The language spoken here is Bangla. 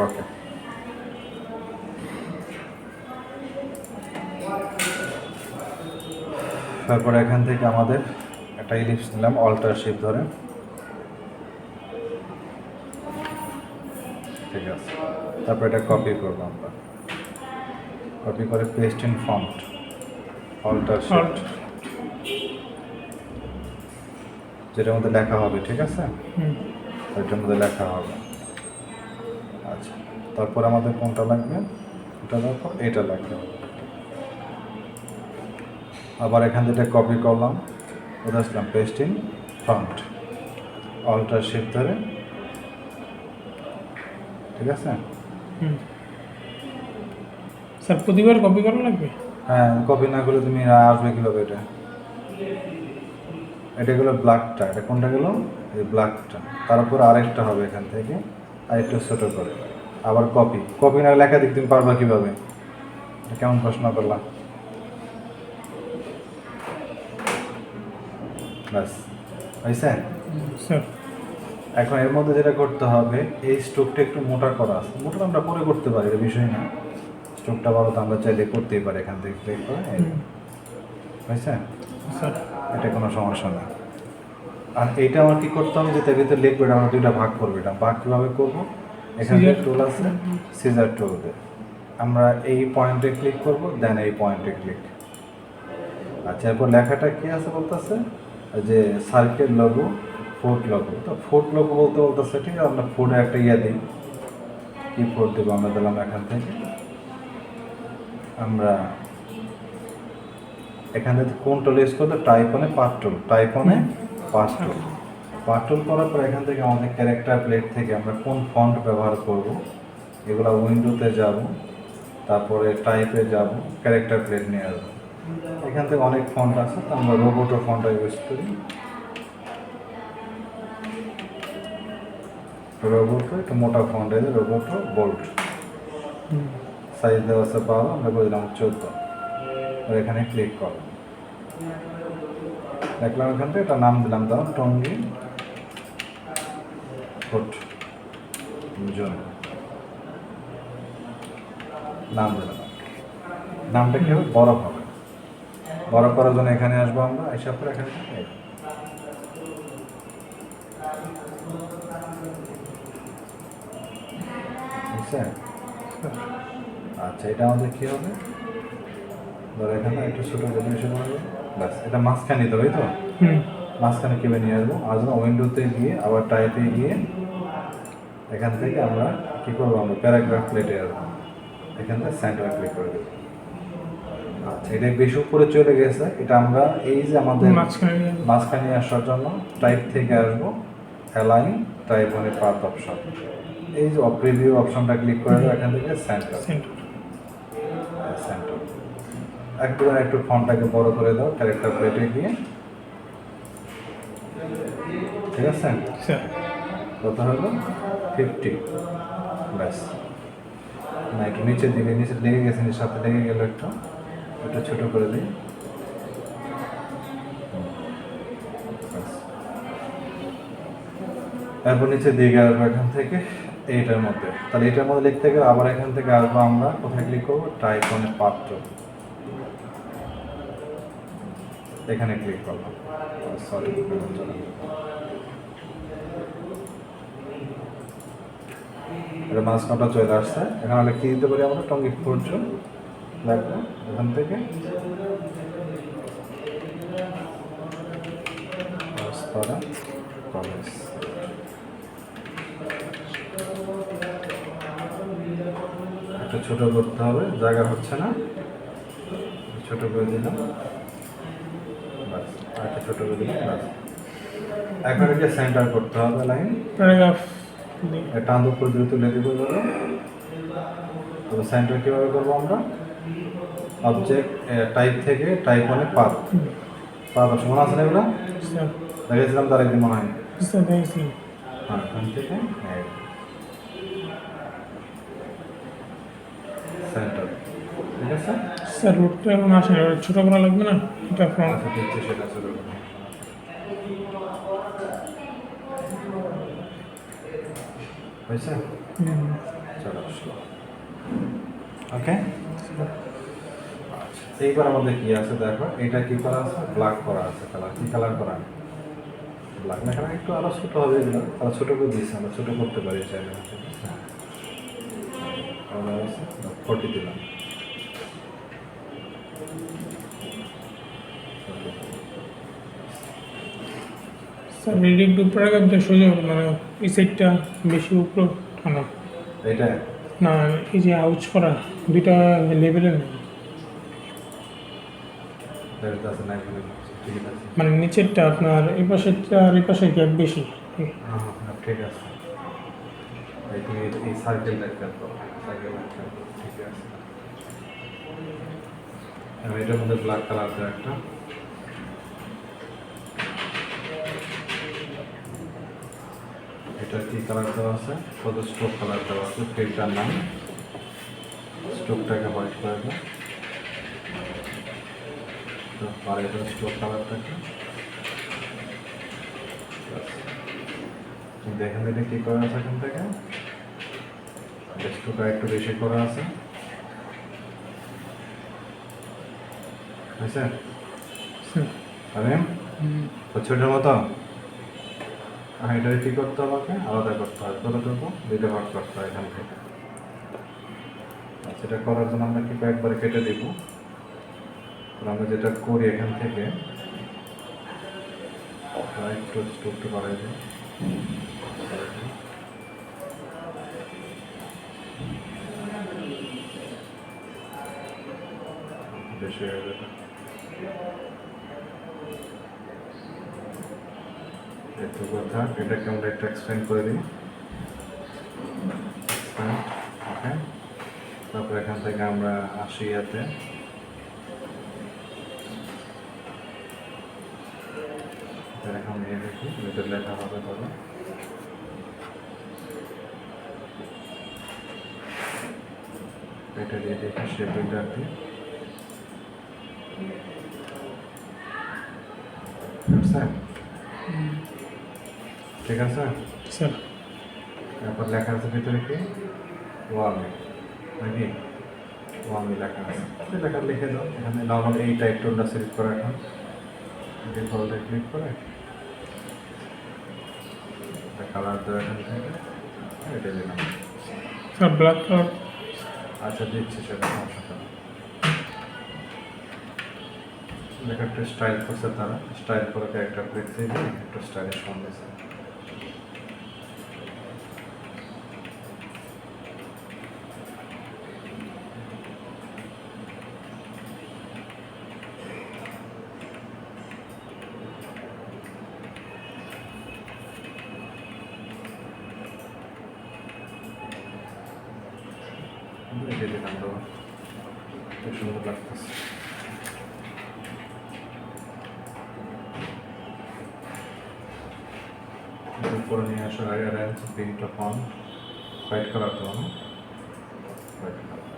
ওকে, তারপরে এখান থেকে আমাদের একটা ইলিপস নিলাম অল্টার শেপ ধরে, ঠিক আছে। তারপর এটা কপি করবো আমরা, কপি করে paste in font alter shape, যেটার মধ্যে লেখা হবে, ঠিক আছে, ওইটার মধ্যে লেখা হবে। আচ্ছা, তারপর আমাদের কোনটা লাগবে, এটা দেখো, এটা লাগবে। আবার এখান থেকে কপি করলাম, কোথায় আসলাম, paste in font alter shape ধরে, ঠিক আছে। স্যার প্রতিবার কপি করা লাগবে? হ্যাঁ, কপি না করলে তুমি আসবে কীভাবে? এটা গেলো ব্ল্যাকটা, এটা কোনটা গেল, এই ব্ল্যাকটা। তারপর আরেকটা হবে এখান থেকে, আরেকটু ছোটো করে, আবার কপি। কপি না লেখা দিক তুমি পারবা কীভাবে? কেমন প্রশ্ন করলাম, ব্যাস হয়েছে স্যার। এখন এর মধ্যে যেটা করতে হবে, এই স্ট্রোকটা একটু মোটা করা আছে, মোটা আমরা পরে করতে পারি, এটা বিষয় না। স্ট্রোকটা বড় তো আমরা চাইলে করতেই পারি, এখান থেকে ক্লিক করে, হয়েছে স্যার। এটা কোনো সমস্যা না। আর এইটা আমার কি করতে হবে, যেটা ভিতরে লিখবো, এটা আমরা দুইটা ভাগ করবো। এটা ভাগ কীভাবে করবো, এখানে টুল আছে, সিজার টুল দিয়ে আমরা এই পয়েন্টে ক্লিক করবো, দেন এই পয়েন্টে ক্লিক। আচ্ছা, এরপর লেখাটা কি আছে বলতেছে যে সার্কেল লোগো, ফুট লোগো। তো ফুট লোগো বলতেছে, ঠিক আছে, আমরা ফুটে একটা দিই, কি ফুট দেবো আমরা, দিলাম এখান থেকে, আমরা এখান থেকে কোন টুল ইউজ করবো, টাইপনে পার্ট টুল, টাইপনে পার্ট টুল। পার্ট টুল করার পর এখান থেকে আমাদের ক্যারেক্টার প্লেট থেকে আমরা কোন ফন্ট ব্যবহার করব, এগুলো উইন্ডোতে যাব, তারপরে টাইপে যাব, ক্যারেক্টার প্লেট নিয়ে আসবো। এখান থেকে অনেক ফন্ট আছে, তো আমরা রোবোটো ফন্টটা ইউজ করি। রোবোটো একটু মোটা ফন্ট, আছে রোবোটো বোল্ড, সাইজ দেওয়া আছে 12, আমরা করে দিলাম 14। এখানে ক্লিক করো, দেখলাম এখান থেকে এটা নাম দিলাম, দাও টঙ্গি ফুট জোন, নাম দিলাম। নামটা কি হবে, বড় হবে। বড় করার জন্য এখানে আসবো আমরা, এসব করে এখানে বুঝছেন। আচ্ছা, এটা আমাদের কী হবে, ধরো এখানে একটু ছোটো রেজুলেশন হবে, ব্যাস। এটা মাঝখানে তো, তাই তো, মাঝখানে কেবে নিয়ে আসবো। আর জন্য উইন্ডোতে গিয়ে আবার টাইপে গিয়ে এখান থেকে আমরা কী করবো, আমরা প্যারাগ্রাফ প্লেটে আসবো, এখান থেকে সেন্টার ক্লিক করে দেবো। আচ্ছা, এটা বেশি উপরে চলে গেছে, এটা আমরা এই যে আমাদের মাঝখানে আসার জন্য টাইপ থেকে আসবো, অ্যালাইন টাইপ মানে পাথ অপশন, এই যে প্রিভিউ অপশনটা ক্লিক করে দেবো, এখান থেকে সেন্টার। সেন্টার একটু ফন্টটাকে বড় করে দাও, ক্যারেক্টার প্লেটে গিয়ে, ঠিক আছে। কত হলো, 50, ব্যাস। না, একটু নিচের দিকে, নিচে লেগে গেছে, নিচের সাথে লেগে গেল, একটু ছোটো করে দিই। তারপর নিচে দিকে আসবো এখান থেকে এইটার মধ্যে, তাহলে এটার মধ্যে লিখতে গেলে আবার এখান থেকে আসবো, আমরা কোথায় ক্লিক করবো, টাইপ অনে পাত্র, এখানে ক্লিক করলাম। সরি, এটা মাঝখানটা চলে আসছে। এখানে লিখে দিতে পারি আমরা টঙ্গী পর্যন্ত লাগবে, এখান থেকে কলেজ। একটা ছোটো করতে হবে, জায়গা হচ্ছে না, ছোটো করে দিলাম, বাস। আরেকটা ছোটো করে দিলাম, বাস। এখন এটা সেন্টার করতে হবে, লাইন টান উপর দিয়ে তুলে দিব, তবে সেন্টার কীভাবে করবো আমরা, অবজেক্ট টাইপ থেকে টাইপ মানে পাথ অপশন, মনে আছে না এগুলো, দেখেছিলাম তার একদিন, মনে হয়। হ্যাঁ, এখান থেকে সেন্টার, ঠিক আছে স্যার। রুটটা এখন আসে না, ছোটো করা লাগবে না, এটা ফ্রন্ট দিচ্ছে, সেটা ছোটো করে। হয়েছে? হুম। চলো আসলো। ওকে, আচ্ছা এইবার আমাদের কি আছে দেখো, এটা কি করা আছে, ব্ল্যাক করা আছে, কালার কি কালার করা, ব্ল্যাক। এখানে একটু আরো ছোট হবে এগুলো, আরো ছোট করে দিচ্ছি, আমরা ছোট করতে পারি চাইলে। আমরা 40 দিলাম। স্যার এটা একটু উপরে রাখতে সোজা হবে, মানে এই সাইডটা বেশি উপরে টানা। এটা না, এই যে আউচ করা দুইটা লেভেলের নেই, আছে না, এখানে ঠিক আছে। মানে নিচেরটা আপনার এই পাশেরটা আর এই পাশের গ্যাপ বেশি। হ্যাঁ হ্যাঁ ঠিক আছে। এই তুমি এই সার্কেলটা খেয়াল করো, সার্কেলটা খেয়াল করো, ঠিক আছে। আমি এটার মধ্যে ব্ল্যাক কালার দেওয়া একটা, এটা কি কালার দেওয়া আছে, কত স্ট্রোক কালার দেওয়া আছে, ফিল্টার নাম, স্ট্রোকটাকে হোয়াইট করে দাও, আর এটা স্ট্রোক কালারটাকে দেখেন। এটা কি করা আছে এখান থেকে, স্ট্রোকটা একটু বেশি করা আছে, হয়েছে? আমি ছোটোর মতো এটা কি করতে হবে, আমাকে আলাদা করতে হবে, কত করবো, দুইটা ভাগ করতে হয় এখান থেকে। সেটা করার জন্য আমরা কি কয়েকবার কেটে দিব, আমরা যেটা করি এখান থেকে একটু একটু বাড়াই দিই, বেশি হয়ে যাবে। একটু কথা, এটাকে আমরা একটু এক্সপ্লেন করে দিই। ওকে, তারপর এখান থেকে আমরা আসি ইয়াতে, এখন নিয়ে দেখি এটা লেখা হবে, তবে এটা দিয়ে দেখি শেপিংটা দিয়ে, ঠিক আছে স্যার তারপর লেখা আছে ভিতরে কি, ওয়ামি নাকি, ওয়ামি লেখা আছে, লেখা লিখে দাও। এখানে নর্মাল এই টাইপ টোনটা সিলেক্ট করে, এখন ডিফল্টে ক্লিক করে কালার দেওয়া, এখান থেকে এটা দিলাম। Sir black colour. আচ্ছা দিচ্ছি, সেটা সমস্যা নেই। লেখা একটু স্টাইল করছে তারা, স্টাইল করে একটা ব্রেক দিয়ে একটু স্টাইলিশ ফর্ম দিয়েছে। এটা দিলাম, বাবা খুব সুন্দর লাগতেছে। উপরে নিয়ে আসো, arrange print on white colour দেবো না, হোয়াইট কালার।